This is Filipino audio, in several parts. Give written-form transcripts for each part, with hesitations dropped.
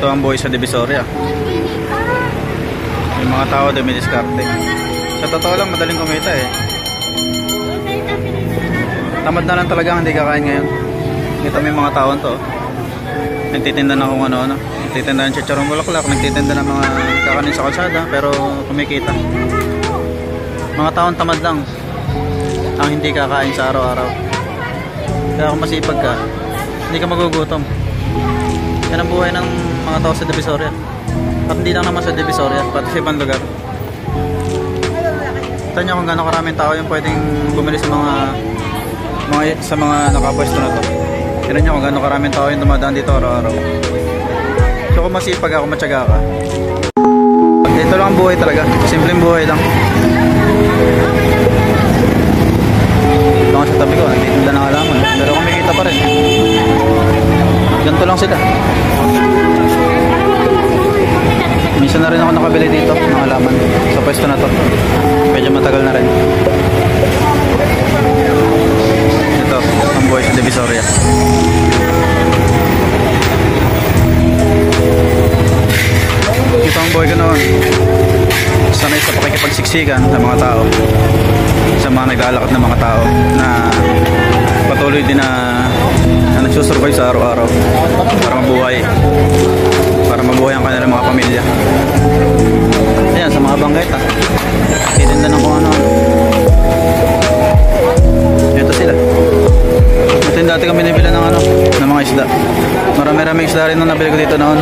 ang buhay sa Divisoria. Yung mga tao doon may diskarte. Sa totoo lang, madaling kumita eh. Tamad na lang talaga, hindi kakain ngayon. Kita mo yung mga tao to. Nagtitinda na kung ano-ano. Nagtitinda ng chicharong bulaklak, nagtitinda ng mga kakanin sa kalsada, pero kumikita. Mga taong tamad lang ang hindi kakain sa araw-araw. Kaya kung masipag ka, hindi ka magugutom. Yan ang buhay ng mga tao sa Divisoria. At hindi lang naman sa Divisoria, pati sa ibang lugar. Ito nyo kung gano'ng karaming tao yung pwedeng bumili sa mga nakapwesto na to. Tignan nyo kung gano'ng karaming tao yung dumadaan dito araw-araw. So kung masipag ako, matyaga ka. Ito lang ang buhay talaga. Simpleng buhay lang. Ito nga sa tabi ko, nagtitinda ng halaman. Pero kumikita pa rin. Ganito lang sila. Minsan na rin ako nakabili dito ng halaman sa pwesto na to. Medyo matagal na rin. Ito, ang buhay sa Divisoria. Ito ang buhay ko noon. Sanay sa pakikipagsiksikan sa mga tao, sa mga naglalakad ng mga tao na patuloy din na nagsusurvive sa araw-araw para mabuhay ang kanilang mga pamilya. Ayan, sa mga bangketa titinda ng kung ano. Ito sila. Ito dati kami binibili ng mga isda. Marami-raming isda rin nung nabili ko dito noon.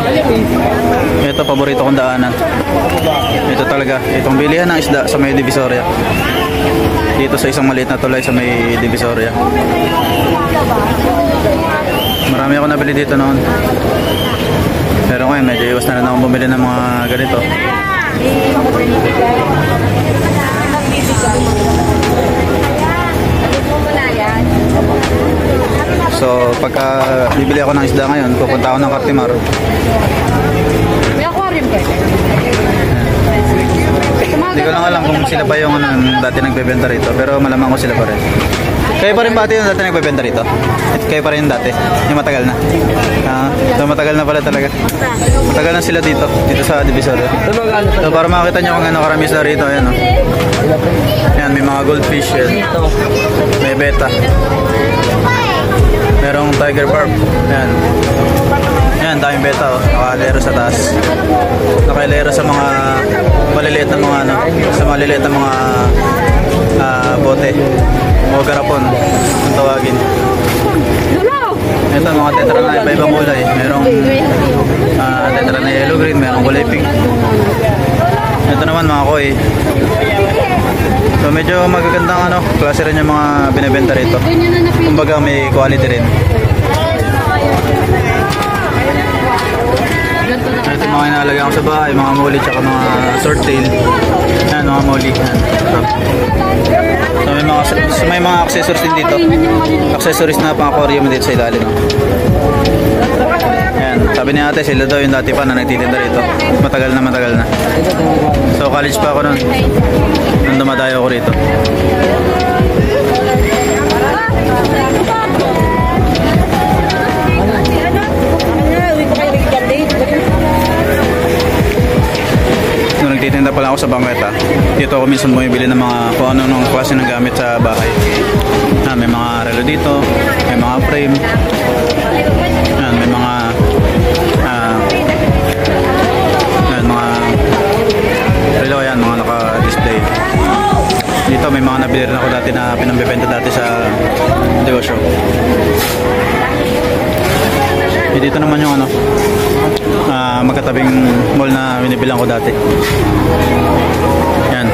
Ito, paborito kong daanan. Ito talaga, itong bilihan ng isda sa may Divisoria. Dito sa isang maliit na tulay sa may Divisoria. Marami ako nabili dito noon. Pero ngayon, medyo iwas na rin akong bumili ng mga ganito. So, pagka bibili ako ng isda ngayon, pupunta ako ng Cartimar. May aquarium kayo? Hindi ko lang alam kung sila pa yung dati nagbebenta rito, pero malamang ko sila pa rin. Kayo pa rin ba yung dati nagbebenta rito? Kayo pa rin yung dati? Yung matagal na? So matagal na pala talaga. Matagal na sila dito sa Divisoria. So para makita nyo kung ano karami sila rito, ayan o. Ayan, may mga goldfish yan. May beta. Merong tiger barb. Ayan. Ayan, daming beta o. Nakalero sa taas. Nakalero sa mga maliliit na mga sa maliliit na mga bote o garapon kung tawagin. Ito mga tetra na iba-ibang kulay. Merong tetra na yellow green, merong kulay pink. Ito naman mga koi. So medyo magagandang klase rin yung mga binibenta rito. Kumbaga may quality rin. Ito mga inaalagay ko sa bahay, mga muli tsaka mga swordtail. Yan, mga muli. So may mga accessories din dito. Accessories na pang aquarium dito sa ilalim. Yan, sabi ni ate sila daw yung dati pa na nagtitinda rito. Matagal na. So college pa ako nun. Nung dumadayo ako rito. Nung nagtitinda pala ako sa bangketa, dito ako minsan bumibili ng mga kung ano-anong klase ng gamit sa bahay. May mga relo dito, may mga frame. May mga relo, yan, mga naka-display. Dito may mga nabili rin ako dati na pinambibenta dati sa negosyo. Dito naman yung magkatabing mall na binibilang ko dati. Yan,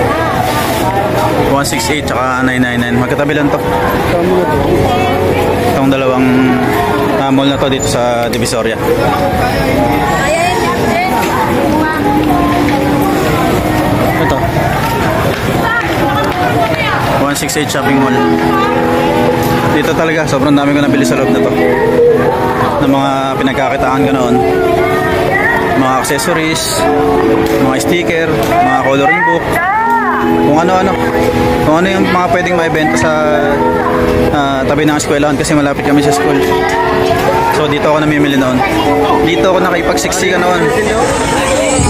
168 tsaka 999, magkatabi lang to. Itong dalawang mall na to dito sa Divisoria. Ito 168 shopping mall. Dito talaga sobrang dami ko nabili sa loob na to, ng mga pinagkakitaan ko noon. Mga accessories, mga sticker, mga coloring book, kung ano yung mga pwedeng maibenta sa tabi ng eskwelahan kasi malapit kami sa school. So dito ako namimili noon. Dito ako nakipagsiksikan noon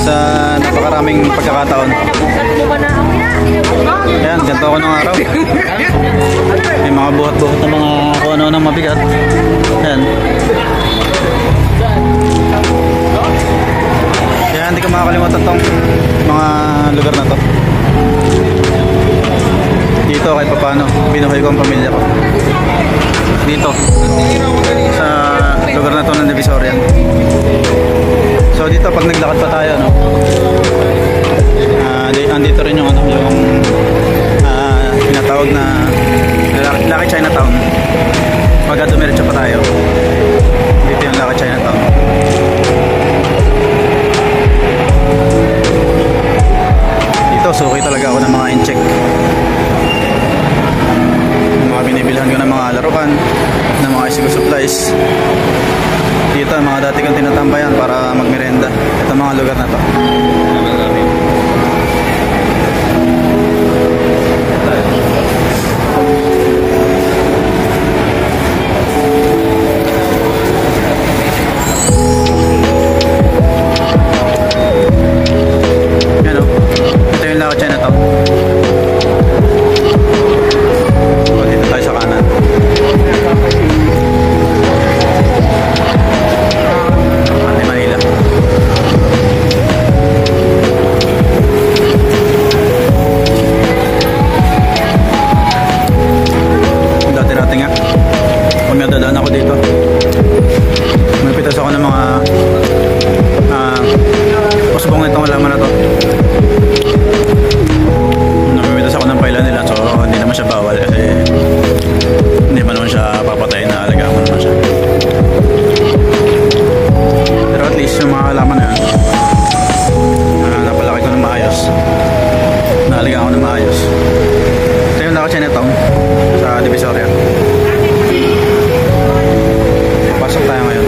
sa napakaraming pagkakataon. Ayan, ganito ako nung araw. May mga buhat-buhat na mga kung ano ng mabigat. Ayan. Kaya hindi ko makakalimutan tong mga lugar na to. Dito kahit pa paano, binuhay ko ang pamilya ko. Dito, sa lugar na to ng Divisoria. So dito pag naglakad pa tayo, no? Andito rin yung tinatawag na Lucky Chinatown. Pagka dumiretso pa tayo, dito yung Lucky Chinatown. Dito suki talaga ako ng mga incheck. Mga binibilhan ko ng mga laruan, ng mga school supplies. Dito mga dati kong tinatambayan para magmerenda. Ito mga lugar na to. Yan o. Ito yung Lucky Chinatown. Dito tayo sa kanan. Manila. Dati-dati nga pag nadadaan ako dito, may pitas ako ng mga usbong itong alaman na to. Namipitas ako ng paila nila, so hindi naman siya bawal kasi hindi pa naman siya papatayin na alagaan mo naman siya. Pero at least yung mga alaman na yan, napalaki ko ng maayos, naalagaan ko ng maayos. Ito yung Lucky Chinatown sa Divisoria. Pasok tayo ngayon.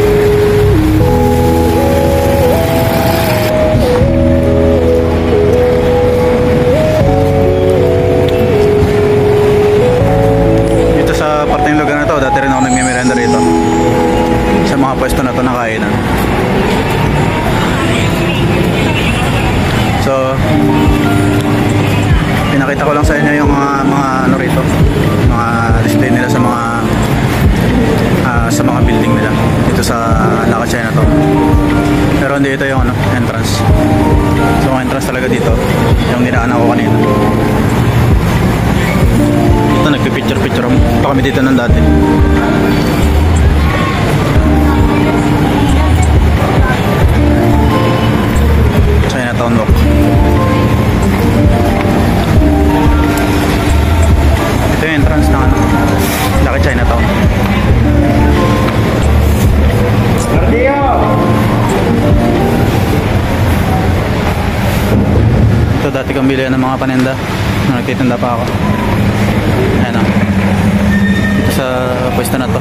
Dito sa parteng lugar na to, dati rin ako nagmimirenda rito sa mga pwesto na to na kainan. So pinakita ko lang sa inyo yung mga ano rito, mga display nila sa mga building nila dito sa Lucky Chinatown. Pero hindi ito yung entrance. So ang entrance talaga dito yung dinaanan ko kanina. Ito nagpipicture-picture pa kami dito ng dati. Chinatown Walk. Ito yung entrance ng Lucky Chinatown. Ito dati kong bilihan ng mga paninda na nagtitinda pa ako. Ayan o. Dito sa pwesto na to.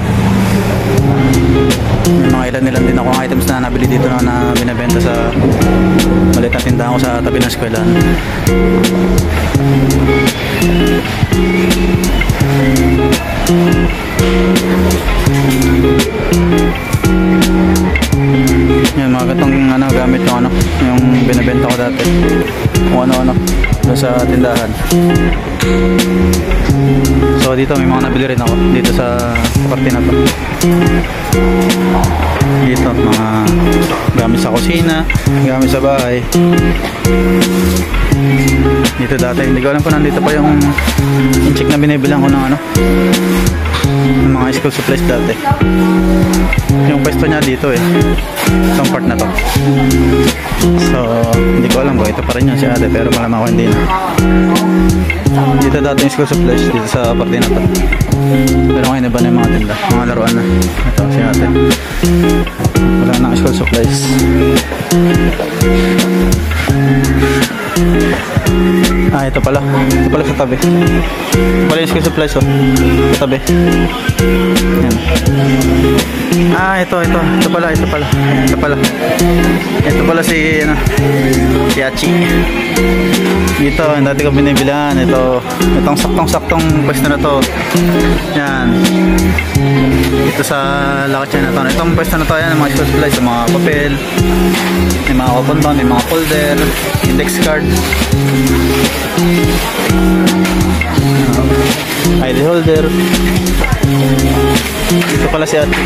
May mga ilan din akong items na nabili dito na binabenta sa maliit na tindahan ko sa tabi ng eskwelahan. Yan mga gatong gamit yung binabenta ko dati. Kung ano doon sa tindahan. So dito may mga nabili rin ako dito sa parte na to. Dito mga gamit sa kusina, gamit sa bahay. Dito dati hindi ko alam kung nandito pa yung check na binibilang ko ng ng mga school supplies dati. Yung pwesto niya dito itong part na to. So hindi ko alam kung ito pa rin yun si ate, pero malamang ako hindi na. Dito dati yung school supplies dito sa parte na to. Pero ngayon iba na yung mga tinda, mga laruan na. Ito si ate, wala na school supplies. Ah, ito pala. Ito pala sa tabi. Ito pala yung school supplies, oh. Sa tabi. Yan. Ah, ito. Ito pala. Ito pala si, ano, si Achi. Dito, yung dati ko binibilan. Itong saktong-saktong pwesto na to. Yan. Ito sa Lakachay na to. Itong pwesto na to, yan, mga school supplies, mga papel, may mga kuponton, may mga folder, index card, ID holder. Ito pala si Ate,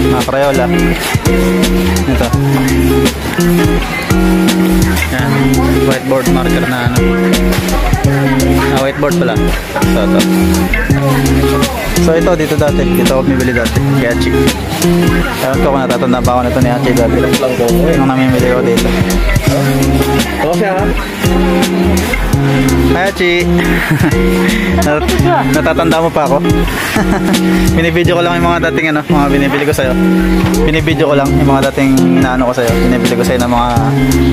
mga Crayola. Ito. Yan, whiteboard marker na ano. Whiteboard pala. So ito dito dati. Dito ako bibili dati. Kay Achi. Alam ko kung natatanda pa ako na ito ni Achi dati. Nung namimili ko dito. Okay ha? Hi Achi. Natatanda mo pa ako? Binibidyo ko lang yung mga dating ano, mga binibili ko sa'yo. Binibidyo ko lang yung mga dating inaano ko sa'yo. Binibili ko sa'yo ng mga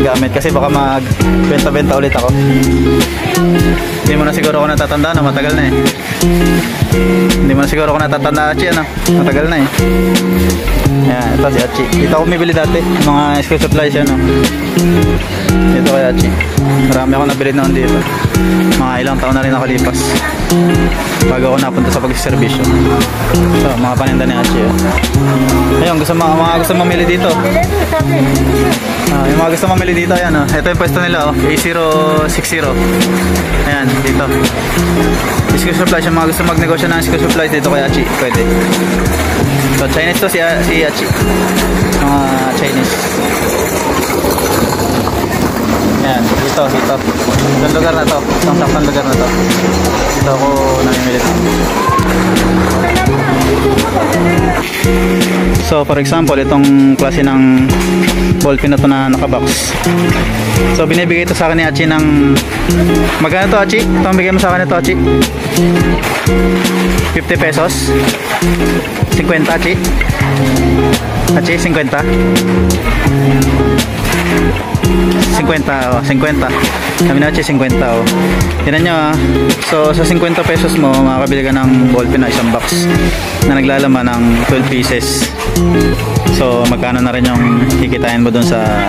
gamit kasi baka magbenta-benta ulit ako. Hindi mo na siguro ako natatanda na matagal na eh. Hindi mo na siguro ako natatanda Achi ano. Matagal na eh. Yan, ito si Achi. Dito ako bumibili dati. Mga school supplies yan oh. Dito kay Achi. Marami ako nabili noon dito. Mga ilang taon na rin nakalipas bago ako napunta sa pagsiservisyo. So, mga paninda ni Achi oh. Ayun, mga gusto mamili dito. Yung mga gusto mamili dito, ayan oh. Ito yung pwesto nila oh. A060. Ayan, dito. School supplies, yung mga gusto magnegosyo ng school supplies dito kay Achi, pwede. So, Chinese to si Achi. Mga Chinese. Yan, dito. Itong lugar na to. Itong saktong lugar na to. Dito ako namimili. So, for example, itong klase ng ballpen na to na nakabox. So, binibigay ito sa akin ni Achi ng... Magkano to, Achi? Itong bigay mo sa akin ito, Achi? 50 pesos? 50, Achi? Achi, 50? 50, oh, 50. Kami na Achi, 50, oh. Tignan nyo, ah. So, sa 50 pesos mo, makakabili ka ng ballpen na isang box na naglalaman ng 12 pieces. So, magkano na rin yung kikitain mo dun sa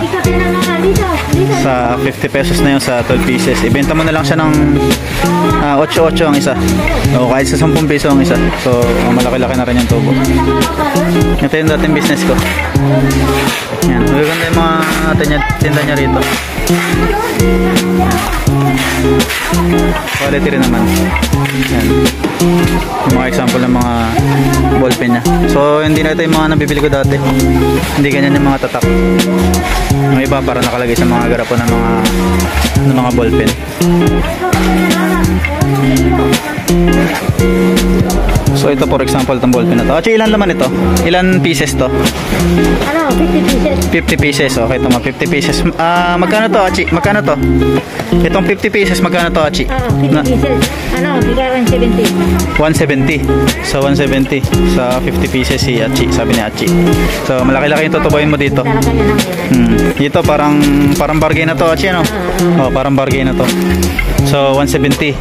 50 pesos na yun sa 12 pieces. Ibenta mo na lang siya ng 8-8 ang isa. O kahit sa 10 piso ang isa. So, malaki-laki na rin yung tubo. Ito yung dating business ko. Yan. Magaganda yung mga tinda niya rito. Quality rin naman. Yan. Yung mga example ng mga ballpen niya. So, hindi na ito yung mga nabibili ko dati. Hindi ganyan yung mga tatak. Yung iba para nakalagay sa mga garapo ng mga ballpen. So ito for example itong ballpen na to. Actually ilan laman ito? Ilan pieces to? Ano, 50 pieces. 50 pieces. Okay, ito mga 50 pieces. Magkano to, Achi? Magkano to? Itong 50 pieces, magkano to, Achi? 50 pieces. Ano, bigay 170. 170. So 170 sa 50 pieces si Achi, sabi ni Achi. So malaki-laki yung tutubuin mo dito. Dito parang bargain na to, Achi, ano? Oh, parang bargain na to. So 170.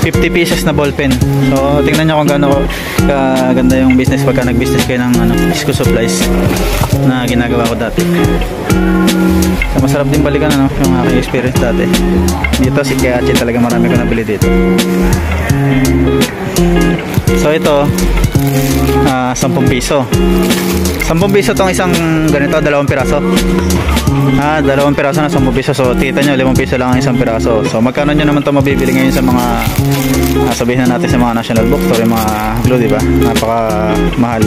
50 pieces na ballpen. So tingnan niyo kung gaano kaganda yung business pagka nag-business kayo ng school supplies na ginagawa ko dati. So masarap din balikan yung aking experience dati. Dito si Achi talaga marami ko nabili dito. So ito 10 piso. 10 piso tong isang ganito, 2 piraso. 2 piraso na 10 piso. So kita nyo 5 piso lang ang isang piraso. So magkano nyo naman ito mabibili ngayon sa mga sabihin na natin sa mga national bookstore, yung mga glue, diba? Napaka mahal.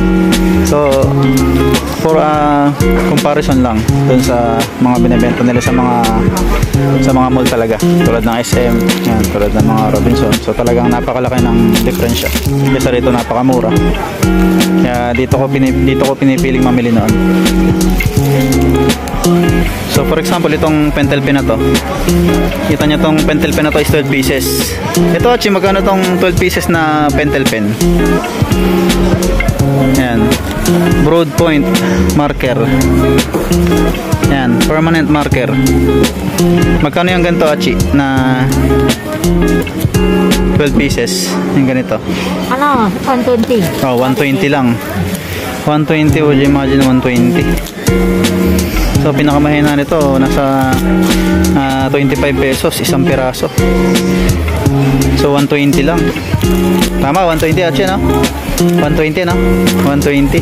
So for comparison lang dun sa mga binibenta nila sa mga mall talaga, tulad ng SM, yan, tulad ng mga Robinson. So talagang napakalaki ng diferensya. Kesa rito napakamura. Kaya dito ko pinipiling mamili noon. So for example, itong pentel pen na to. Kita niyo tong pentel pen na to is 12 pieces. Ito, Achi, magkano tong 12 pieces na pentel pen? Yan. Broad point marker. Yan, permanent marker. Magkano yung ganito, Achi? Na 12 pieces. Yung ganito. Ano, 120. Oh, 120 lang. 120, would you imagine 120? So, pinakamahina nito, nasa 25 pesos, isang piraso. So, 120 lang. Tama, 120 Achi, no? 120, no? 120.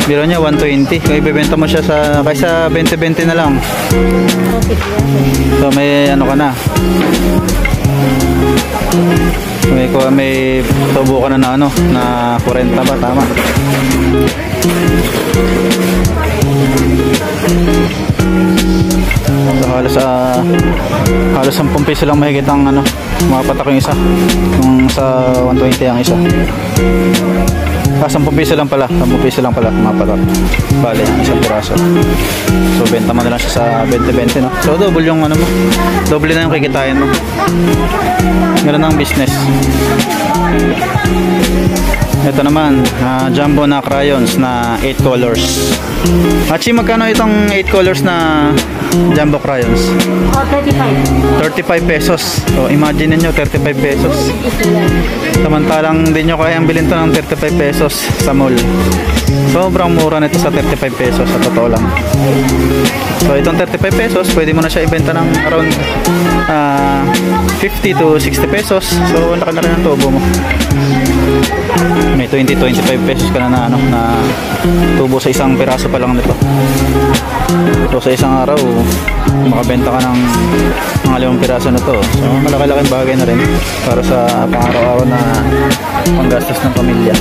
Biro niya, 120. Kung ibibenta mo siya sa, kaysa 20-20 na lang. So, may ano ka na. May tubo ka na ano, na 40 ba? Tama. So, halos 10 piso lang mahigit ang ano, mapatak yung isa. Yung sa 120 ang isa. 10 piso lang pala. 10 piso lang pala mapatak. Bale, ang isang piraso. So, benta mo na lang siya sa 20-20, no? So, double yung ano mo. Double na yung kikitain mo. Meron ang business. Ito naman, jumbo na crayons na 8 colors. Achi, magkano itong 8 colors na jumbo crayons? 35 pesos. So, imagine niyo 35 pesos. Samantalang hindi nyo kayang bilhin to ng 35 pesos sa mall. Sobrang mura nito sa 35 pesos, sa totoo lang. So, itong 35 pesos, pwede mo na siya ibenta ng around 50 to 60 pesos. So, laki na rin ang tubo mo. May 20-25 pesos ka na ano, na tubo sa isang piraso pa lang nito. So, sa isang araw, makabenta ka ng mga 5 piraso na to. So, malaki-laking bagay na rin para sa pang-araw-araw na panggastos ng pamilya.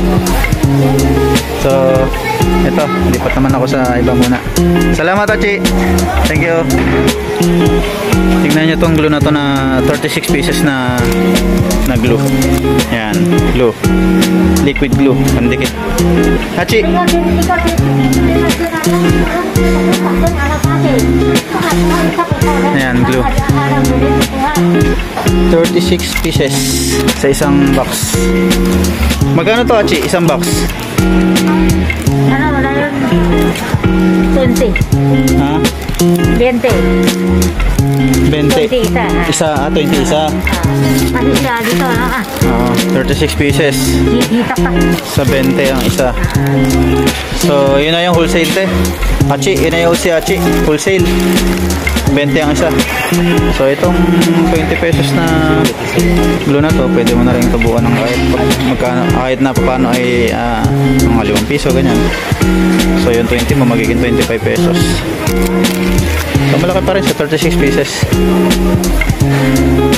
So, ito, lipat naman ako sa iba muna. Salamat, Achi. Thank you. Tignan nyo tong glue na to na 36 pieces na glue. Yan, glue. Liquid glue, pandikit. Achi. Ayan, glue. 36 pieces sa isang box. Magkano to, Achi? Isang box? Ano, wala yun? 20. Ha? 20. 20 isa. Isa, 20 isa. Kasi siya dito, ano 36 pieces. Hita pa. Sa 20 ang isa. So, yun na yung wholesale, te. Achi, yun na yung si Achi. Wholesale. 20 ang isa. So, itong 20 pesos na glue na to, pwede mo na rin tubuan ng kahit na paano ay mga 5 piso, ganyan. So, yung 20 mo, magiging 25 pesos. So, malaki pa rin sa 36 pieces.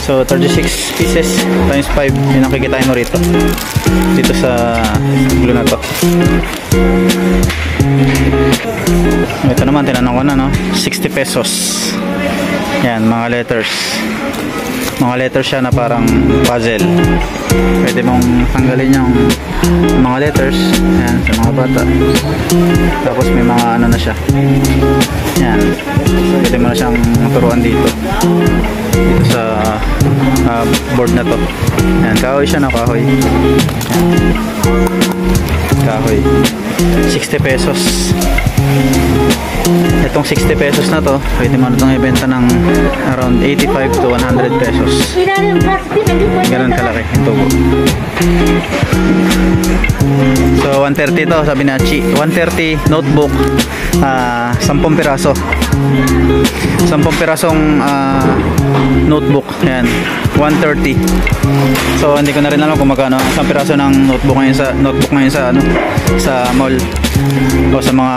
So, 36 pieces times 5, yun ang kikitain mo rito. Dito sa glue na to. Ito naman, tinanong ko na, no? 60 pesos. Yan, mga letters. Mga letters siya na parang puzzle. Pwede mong tanggalin yung mga letters. Yan, sa mga bata. Tapos may mga ano na siya. Yan. Pwede mo na siyang turuan dito. Dito sa board na to. Yan, kahoy siya na, kahoy. Yan. Kahoy. 60 pesos. Itong 60 pesos na to, pwede mo na itong ibenta ng around 85 to 100 pesos. Ganun kalaki yung tubo. So, 130 to, sabi na Chi. 130 notebook, 10 piraso. 10 pirasong notebook. Yan, 130. So, hindi ko na rin alam kung magkano isang piraso ng notebook ngayon sa mall o sa mga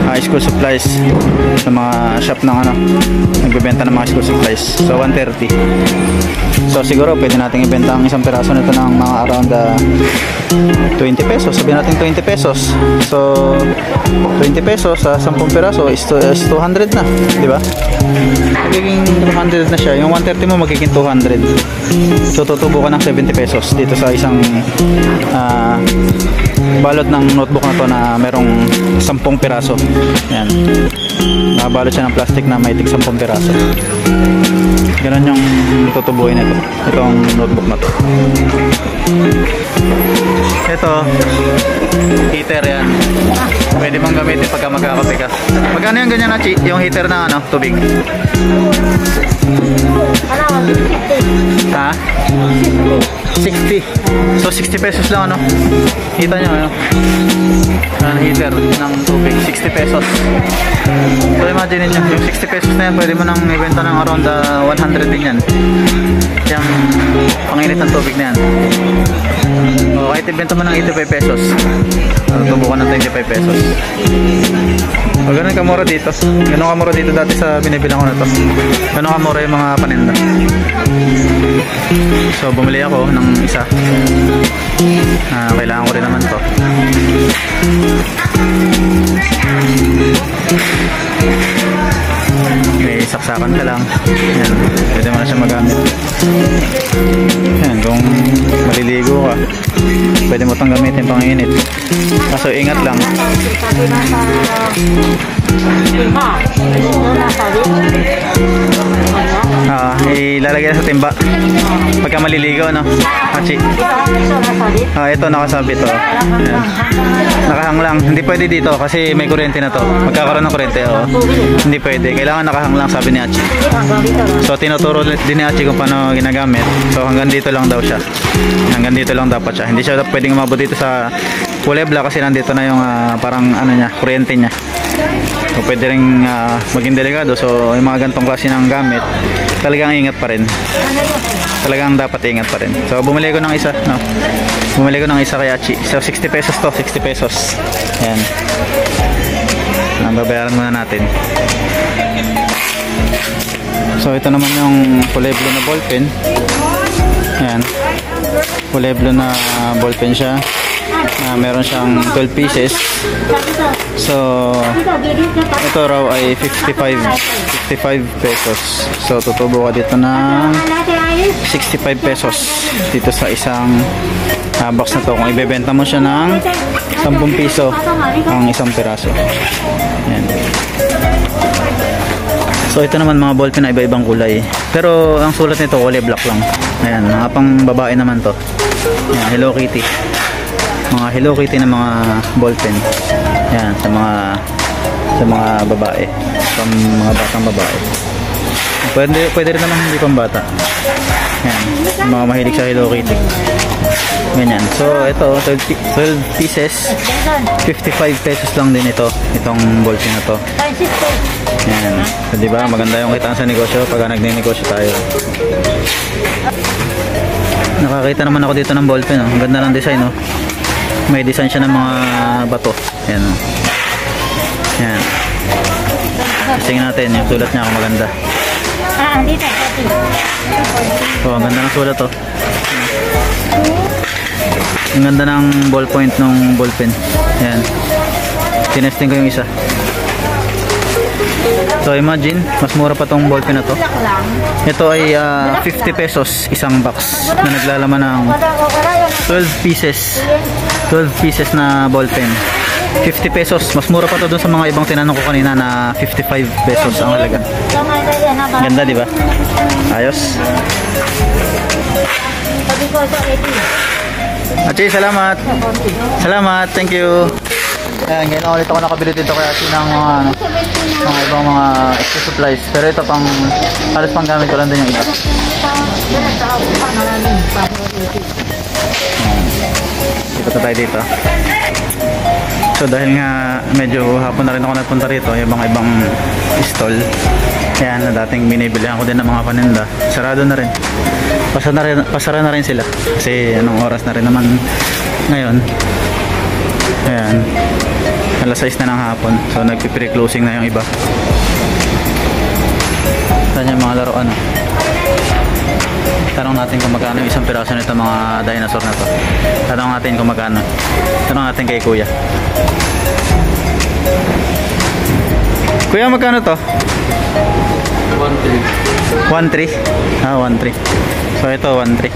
high school supplies, sa mga shop ng nagbebenta ng mga school supplies. So, 130. So, siguro pwede natin ibenta ang isang piraso nito ng mga around 20 pesos. Sabihin natin 20 pesos. So, 20 pesos sa 10 piraso is 200 na, di ba? Magiging 200 na siya. Yung 130 mo magiging 200. So, tutubo ka ng 70 pesos dito sa isang balot ng notebook na to na merong 10 piraso. Yan. Nakabalot siya ng plastic na may tig 10 piraso. Ganun yung tutubuin ito. Itong notebook na to. Ito, heater yan. Pwede mong gamitin pagka magkakape ka. Magkano yung ganyan, Achi? Yung heater na tubig? Ano, 50. Ha? 60. So 60 pesos lang ano. Kita nyo ano. Heater ng tubig. 60 pesos. So imagine nyo, yung 60 pesos na yan, pwede mo nang ibenta ng around 100 din yan. Yung panginit ng tubig na yan. O kahit ibenta mo ng 85 pesos. Tubukan ng 25 pesos. O ganun kamura dito. Ganun kamura dito dati sa binibilang ko na to. Ganun kamura yung mga paninda. So bumili ako ng isa. Kailangan ko rin naman to. Okay, saksakan ka lang. Yan, pwede mo na siya magamit. Yan, kung maliligo ka, pwede mo itong gamitin pang init. Kaso ingat lang. Ilalagay na sa timba pagka maliligo, no? Hachi. Ito nakasabit to. Ayan. Nakahang lang. Hindi pwede dito kasi may kuryente na to. Magkakaroon ng kuryente, oh. Hindi pwede. Kailangan nakahang lang, sabi ni Hachi. So tinuturo din ni Hachi kung paano ginagamit. So hanggang dito lang daw siya. Hanggang dito lang dapat siya. Hindi siya pwedeng umabot dito sa kulebla kasi nandito na yung parang ano niya, kuryente niya. So pwede rin maging delikado. So yung mga gantong klase ng gamit, talagang ingat pa rin. Talagang dapat ingat pa rin. So bumili ko ng isa, no? Bumili ko ng isa kay Hachi. So 60 pesos to, 60 pesos. Ayan. Babayaran muna natin. So ito naman yung Pueblo na ballpen. Ayan. Pueblo na ballpen siya. Meron siyang 12 pieces. So ito raw ay 55 pesos. So tutubo ka dito ng 65 pesos dito sa isang box na to. Kung ibebenta mo siya ng 10 piso ang isang piraso. Ayan. So ito naman mga ballpen na iba-ibang kulay. Pero ang sulat nito kulay black lang. Ayan, mga pang babae naman to. Ayan, Hello Kitty. Mga Hello Kitty na mga ballpen. Ayan, sa mga babae. Sa mga batang babae. Pwede rin naman hindi pang bata. Ayan, mga mahilig sa Hello Kitty. Ganyan. So ito 12 pieces, 55 pesos lang din ito. Itong ballpen na to. Ayan. So, diba? Maganda yung kitaan sa negosyo pag nagne-negosyo tayo. Nakakita naman ako dito ng ballpen. Ang ganda ng design. Oh. May design siya ng mga bato. Ayan. Oh. Ayan. Tingnan natin yung sulat niya kung maganda. Dito. Oh, ang ganda ng sulat. Oh. Ang ganda ng ballpoint ng ballpen. Ayan. Tinesting ko yung isa. So imagine, mas mura pa tong ballpen na to. Ito ay 50 pesos isang box na naglalaman ng 12 pieces. 12 pieces na ballpen. 50 pesos. Mas mura pa to dun sa mga ibang tinanong ko kanina na 55 pesos ang halaga. Ganda, di ba? Ayos. Achi, salamat. Salamat, thank you. Ayan, ngayon ulit ako nakabili dito kaya ng mga ibang mga extra supplies. Pero ito pang halos pang gamit ko lang din yung iba. Dito tayo dito. So dahil nga medyo hapon na rin ako nagpunta rito, yung mga ibang stall. Ayan, na dating binibilihan ko din ng mga paninda. Sarado na rin. Pasara na rin sila. Kasi anong oras na rin naman ngayon. Ayan. Alas 6 na ng hapon. So nagpi-pre-closing na yung iba. Saan yung mga laruan? Tanong natin kung magkano yung isang piraso nito mga dinosaur na to. Tanong natin kung magkano. Tanong natin kay Kuya. Kuya, magkano to? 1.3. 1.3? Ah, 1.3. So ito 1.3.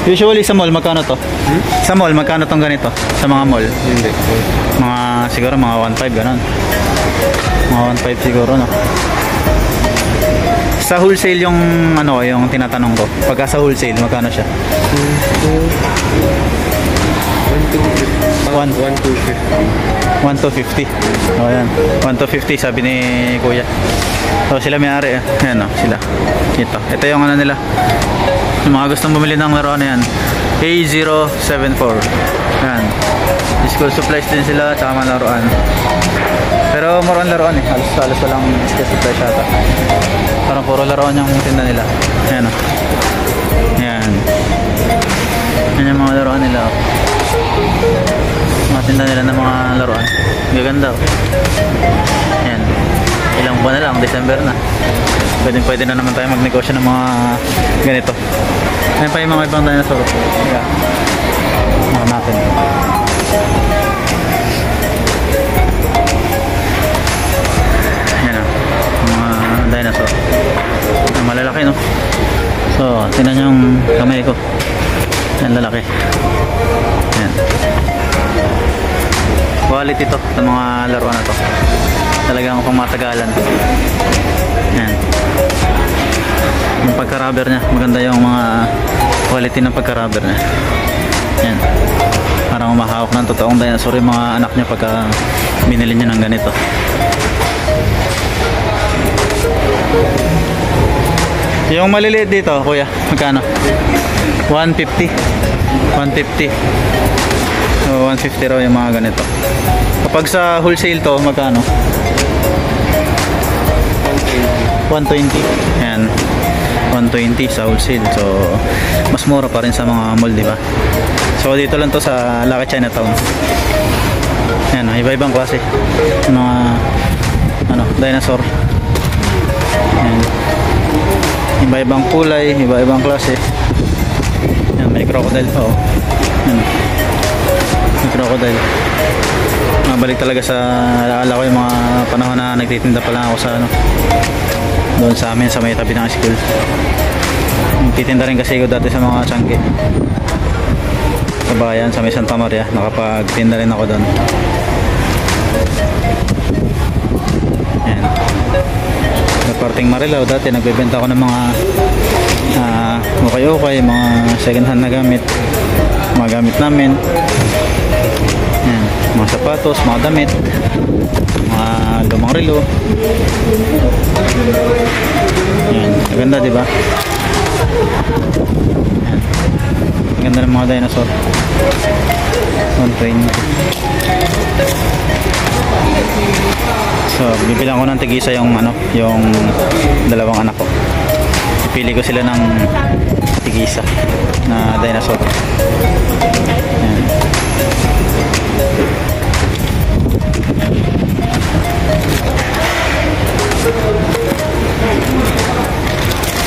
Usually sa mall magkano to? Sa mall magkano tong ganito? Sa mga mall? Hindi. Mga siguro mga 1.5 ganun. Mga 1.5 siguro, no. Sa wholesale yung ano, yung tinatanong ko. Pagka sa wholesale magkano siya? 1.5 1 1,250. 1,250. O yan. 1,250 sabi ni Kuya. So sila may-ari. Ayan o, sila. Ito yung ano nila. Yung mga gustong bumili ng laruan na yan. A074. Ayan. School supplies din sila, tsaka mga laruan. Pero more on laruan eh. Halos walang school supplies yata. Parang puro laruan yung tinda nila. Ayan o. Ayan. Yan yung mga laruan nila o. Mga tinda nila ng mga laruan. Gaganda o. Ayan. Ilang buwan na lang, December na. Pwede na naman tayo magnegosyo ng mga ganito. Ayan pa yung mga ibang dinosaur. Yeah. Mga natin. Ayan o. Mga dinosaur. Ang malalaki no. So, tingnan yung kamay ko. Ayan, lalaki. Ayan. Quality to ng mga laruan na to. Talagang pang matagalan. Ayan. Yung pagka-rubber nya, maganda yung mga quality ng pagka-rubber nya. Ayan. Parang umahawak ng totoong dinosaur yung mga anak nya pagka binili nyo ng ganito. Yung maliliit dito, kuya, magkano? 150. 150. So, 150 raw yung mga ganito. Kapag sa wholesale to, magkano? 120. Ayan. 120 sa wholesale. So, mas mura pa rin sa mga mall, di ba? So, dito lang to sa Lucky Chinatown. Ayan, iba-ibang klase. Mga dinosaur. Ayan. Iba-ibang kulay, iba-ibang klase. Ayan, may crocodile pa, oh. Ayan. May crocodile. Mabalik talaga sa alaala ko yung mga panahon na nagtitinda pa lang ako sa doon sa amin sa may tabi ng school. Nagtitinda rin kasi ako dati sa mga Changi sa bayan sa may Santa Maria. Nakapagtinda rin ako doon. Ayan. Sa parting Marilao dati nagbebenta ako ng mga okay, mga second hand na gamit, mga gamit namin. Ayan, mga sapatos, mga damit, mga lumang relo. Ayan, maganda diba? Ayan, maganda ng mga dinosaur. 120. So, bibilang ko ng tigisa yung yung dalawang anak ko. Pipili ko sila ng tigisa na dinosaur. Ayan.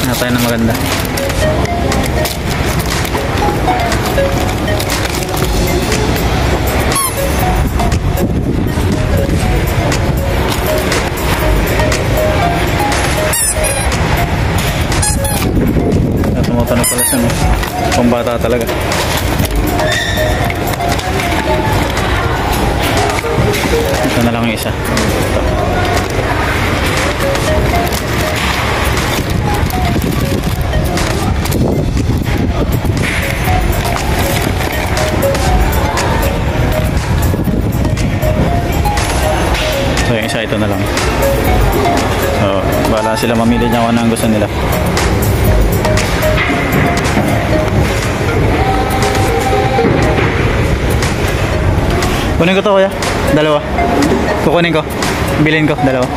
Na tayo na maganda. Tumutunog pala siya, no? Pambata talaga. Ito na lang yung isa. Ito. So yung isa ito na lang. So bahala sila mamili niya kung ano ang gusto nila. Kunin ko to kuya. Dalawa. Kukunin ko. Bilhin ko. Dalawa.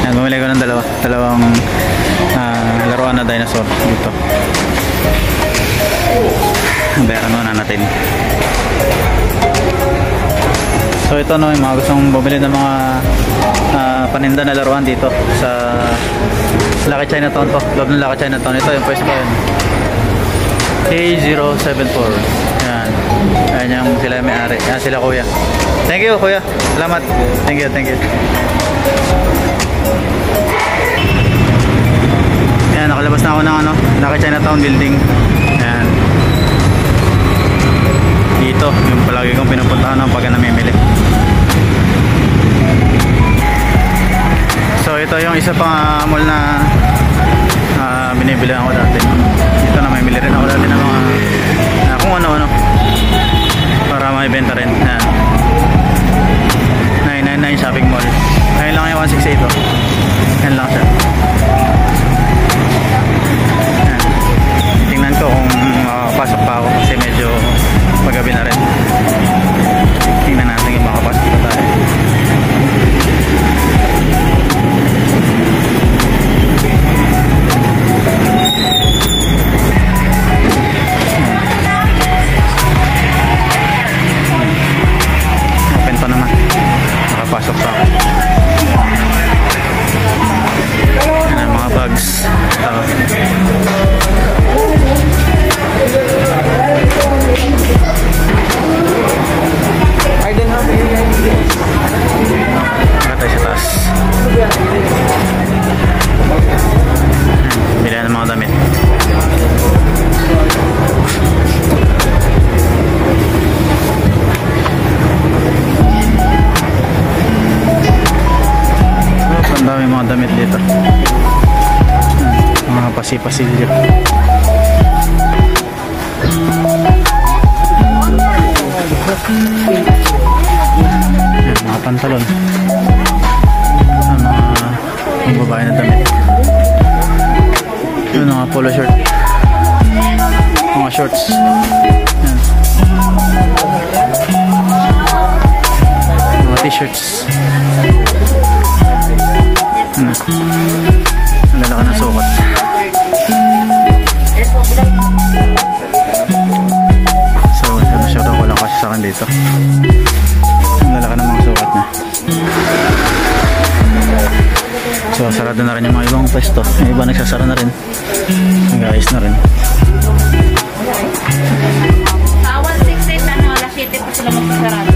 Yan, bumili ko ng dalawa. Dalawang laruan na dinosaur dito. Bayaran muna natin. So ito no, yung mga gustong bumili ng mga paninda na laruan dito sa Lucky Chinatown to. Loob ng Lucky Chinatown. Ito yung pwesto ko yun. A074. Yan. Ayan yung sila may-ari. Yan sila kuya. Thank you kuya. Salamat. Thank you, thank you. Yan, nakalabas na ako ng Lucky Chinatown building. Yan. Dito, yung palagi kong pinupuntahan ng pagka namimili. So ito yung isa pang mall na binibili ako dati. Dito na mamimili rin ako dati ng mga kung ano-ano. binibenta rin. Yan. 999 shopping mall. Ngayon lang yung 168 oh. Yan lang siya. Yan. Tingnan ko kung makakapasok pa ako kasi medyo paggabi na rin. Tingnan natin kung makakapasok pa tayo. Open pa naman. Nakapasok pa ako. Yan ang mga bags. Nakatay sa taas. Bilihan ng mga damit. Ang dami mga damit dito. Mga pasi-pasilyo. Yan, mga pantalon. Mga babae na damit. Yan, mga polo shirt. Mga shorts. Yan. Mga t-shirts. Ang lalaki ng sukat. So, masyadong ko lang kasi sa akin dito. Ang lalaki ng mga sukat na. So, sarado na rin yung mga ibang pwesto. Yung iba nagsasara na rin. Nag-ayos na rin. Sa 168 ano, alas 7 pa sila magsasarado.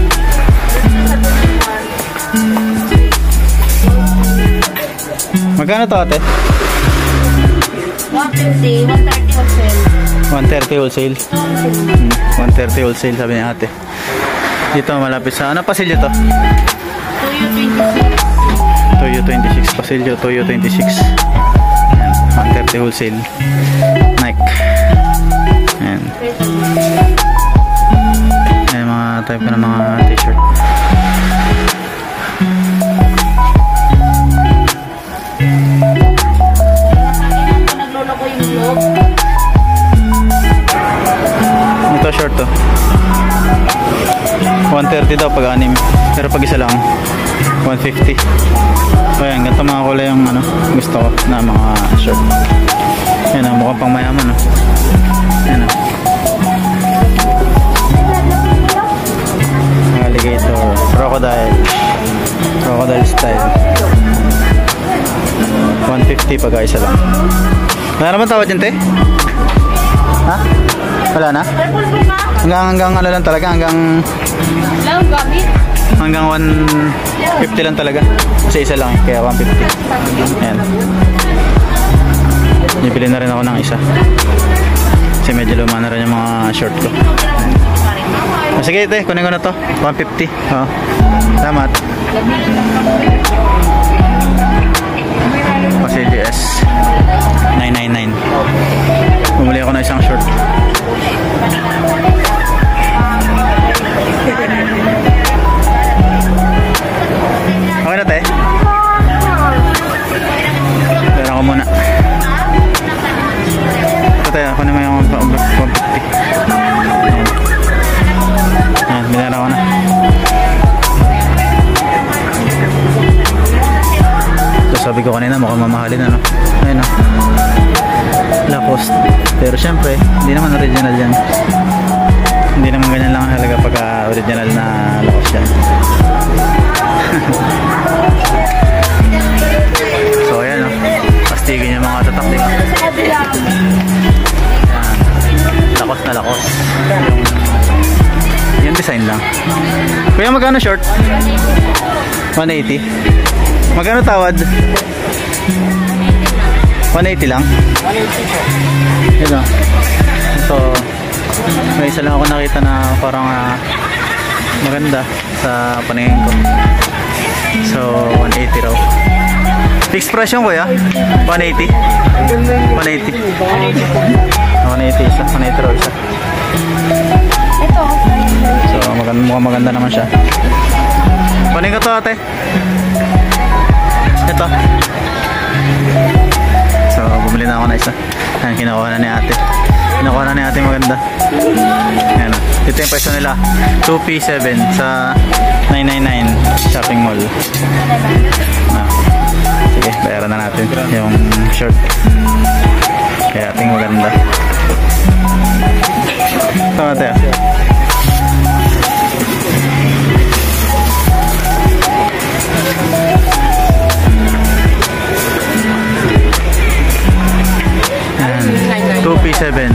Magkano to ate? 150, 130 wholesale. 130 wholesale. 130 wholesale sabi ni ate. Dito malapit sa ano pasilyo to? Tuyo 26. Tuyo 26 pasilyo, Tuyo 26. Yan, 130 wholesale. Nike. Yan. Yan mga type na mga t-shirt. Ito short to 130 daw pag anim, pero pag isa lang 150. So yan, ganito mga kulay yung ano, gusto ko na mga short. Yan o, mukhang pang mayaman o. Yan o, alligator, crocodile style 150 pag isa lang. Wala naman tawad yun te? Ha? Wala na? Hanggang ano lang talaga, hanggang 150 lang talaga. Kasi isa lang, kaya 150. Ayan. Bibili na rin ako ng isa. Kasi medyo luma na rin yung mga short ko. Sige ite, kunin ko na to. 150. Oo. Salamat. Pasilyo S 999. Bumili ako ng isang short. Okay na te? Pera ko muna. Ito tayo, kunin mo yung 150. Ayan, binara ko na. Sabi ko kanina mukhang mamahalin ano. Ayun o, Lacoste. Pero syempre hindi naman original yan. Hindi naman ganyan lang halaga pagka original na Lacoste yan. So ayan o, pastigin yung mga tatak, diba? Ayan, Lacoste na Lacoste. Yung design lang. Kuya magkano short? 180. Magkano tawad? 180 lang? 180. Yun o. So, may isa lang ako nakita na parang maganda sa paningin ko. So, 180 raw. Fixed price yung kuya? 180? 180. 180 isa. 180 raw isa. Ito. So, mukhang maganda naman siya. Kunin ko to ate. Ito. So bumili na ako na isa. Ayan, kinukuha na ni ate. Kinukuha na ni ate maganda. Ayan. Ito yung presyo nila. 2P7 sa 999 shopping mall. Sige, bayaran na natin yung shirt. Kaya ating maganda. Ito ate. Ayan, 2P7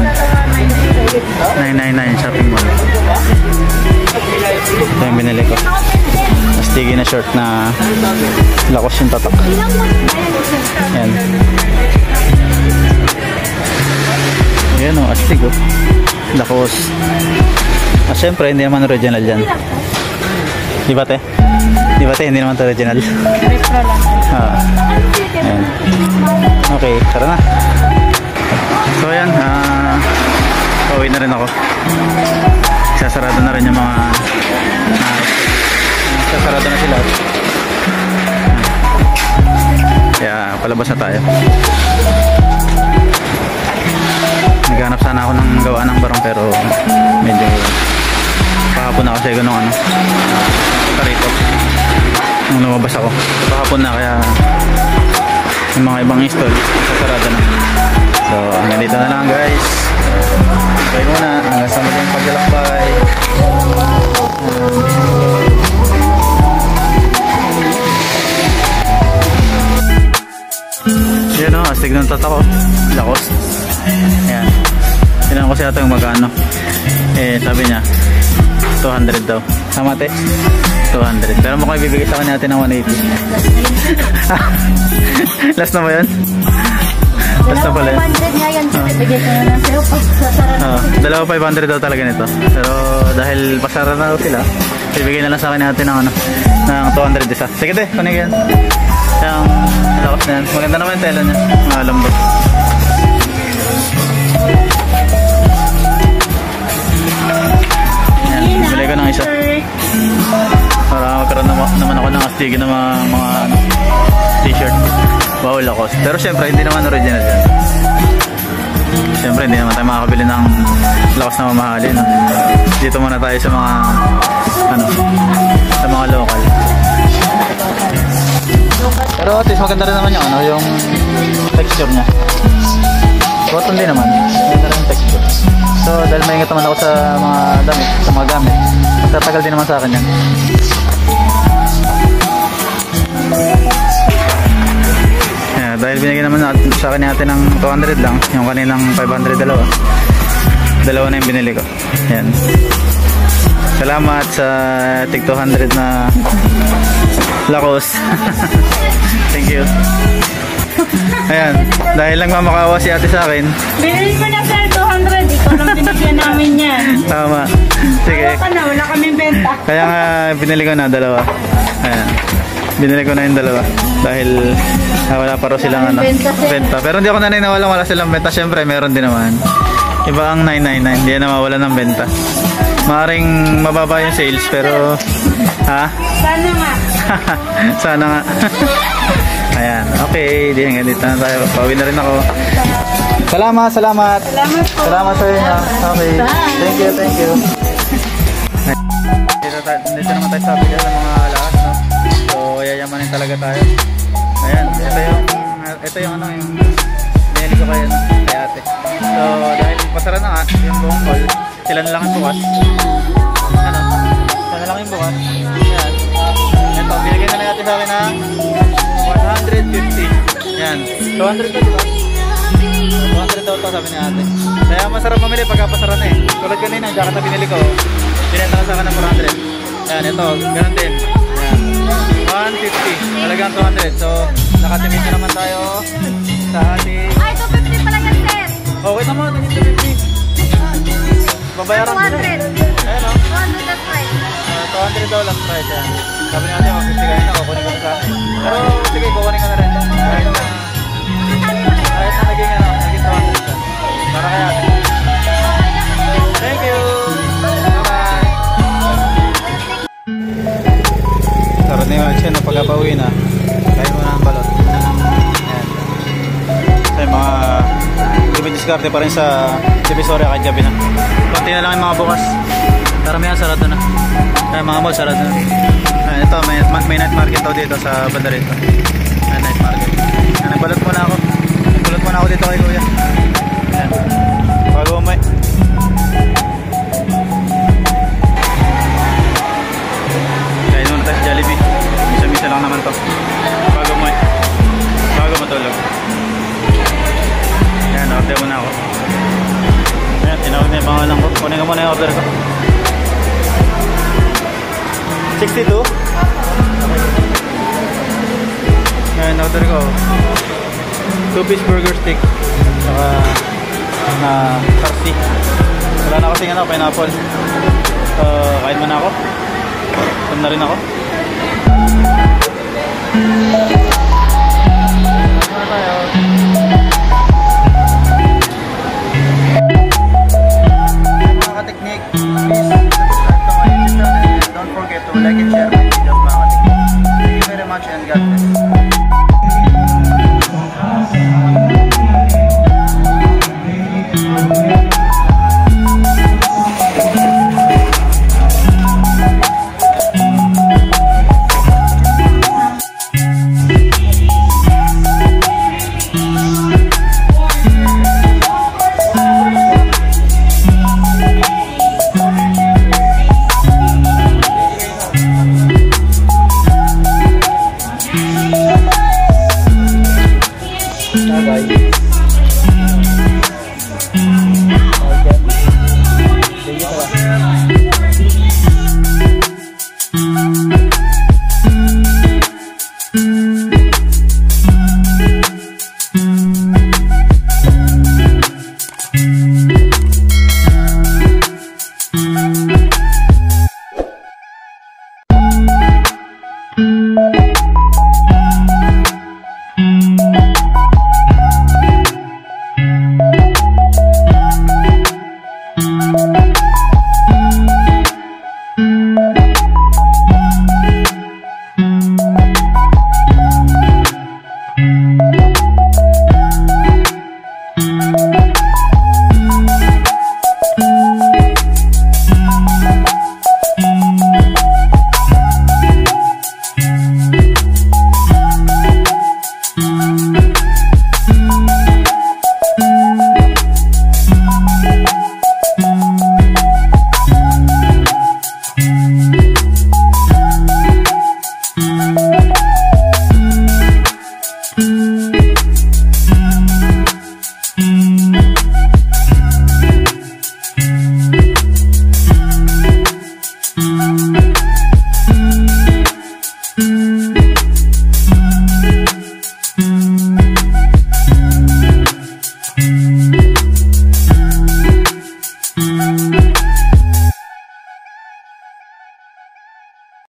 999 shopping mall. Ito yung binili ko. Astiggy na short na lakos yung tatak. Ayan. Ayan o, astig o. Lakos. Siyempre, hindi naman original yan. Di ba te? Di ba te? Hindi naman ito original. Ayan. Okay, tara na. So ayan, pauwi na rin ako. Sasarado na rin yung mga sasarado na sila. Kaya palabas na tayo. Naghanap sana ako ng gawa ng barong pero medyo pahapon na kasi ko nung rito nung lumabas ako. Pahapon na kaya yung mga ibang install sasarado na. So hanggang dito na lang guys. Bye muna. Hanggang sa muling paglalakbay. Yan o, astig ng tatak ko. Lakos. Ayan. Tinanong ko siya ito yung magkano. Eh sabi niya 200 daw. Tama te? 200. Pero mukhang ibibigay sa kanya natin ng 180. Last na ba yan? Basta pala yun. 500 nga yan. Bigay ko na lang sa'yo. Dalawa 500 daw talaga nito. Pero dahil pasara na daw sila, ibigay na lang sa akin natin ng, ng 200 isa. Sige te, kunig yan. Yung lakas na yan. Maganda naman yung tela niya. Mga lambot. Yan, bili ko ng isa. Para magkaroon naman ako ng astiggy ng mga t-shirt. Wow, lakos. Pero syempre, hindi naman original yan. Syempre, hindi naman tayo makakabili ng lakas na mamahalin. No? Dito muna tayo sa mga sa mga local. Pero at least maganda rin naman yung texture niya. Cotton din naman. Maganda rin yung texture. So, dahil maingat naman ako sa mga damit, sa mga gamit, tatagal din naman sa akin yan. Dahil binigyan naman sa akin natin ng 200 lang, yung kaninang 500 dalawa na yung binili ko. Yan. Salamat sa tig 200 na lakos. Thank you. Ayan, dahil lang mamakawa si ate sa akin. Binili ko na sir 200, ikaw lang binigyan namin yan. Tama. Sige. Wala kaming benta. Kaya nga binili ko na dalawa. Ayan. Binili ko na yung dalawa dahil wala pa raw silang benta. Pero hindi ako naniniwala wala silang benta. Siyempre meron din naman. Iba ang 999, hindi na mawala ng benta. Maaring mababa yung sales pero Sana nga. Sana nga. Ayan, okay, dito na tayo. Pauwi na rin ako. Salamat. Salamat po. Salamat sa inyo. Okay. Bye. Thank you. Dito naman tayo sa bigyan ng mga lakas, no? So, yayamanin talaga tayo. Ayan, ito yung binili ko kayo, kay ate. So, dahil pasara na nga, yung buong mall, sila na lang yung bukas. Sila na lang yung bukas. Ayan. Ito, binigyan na natin sa akin na 150. Ayan. 200 daw, diba? 200 daw ito, sabi ni ate. Kaya masarap mamili pagka pasara na eh. Tulad kanina, yung jacket na binili ko, binenta ka sa akin ng 400. Ayan, ito, ganun din. Ayan. 150. Talagang 200. So, nakatimid na naman tayo sa ating... Ay, 250 pala yan, sir. Okay naman, naging 250. Babayaran din. 200. Ayan o. 200 last price. 200 daw last price yan. Sabi natin, 150 kanina, kukunin ko na sa akin. Pero, sige, kukunin ko na rin. Kahit na naging 200 siya. Para kaya. Thank you. Bye-bye. pagka pauwi na, kain mo na ng balot. Ayan. So yung mga dumidiskarte pa rin sa Divisoria kahit gabi na. Konti na lang yung mga bukas. Karamihan sarado na. Ayan, mga mall sarado na. Ayan, ito may night market daw dito sa banda rito. Ayan, night market. Ayan, nagbalot muna ako. Nagbalot muna ako dito kay kuya. Ayan. Bago umuwi. Kain muna tayo sa Jollibee. Misa-misa lang naman to. Bago umuwi. Bago matulog. Ayan, order muna ako. Ayan, tinawag na yung pangalan ko. Kunin ko muna yung order ko. 62? Ayan, order ko. 2-piece burger stick. Saka sarsi. Wala na kasing pineapple. Kain muna ako. Tum na rin ako. Muna tayo. Mga ka-technique, please subscribe to my YouTube channel and don't forget to like and share my videos, mga ka-technique. Thank you very much and God bless.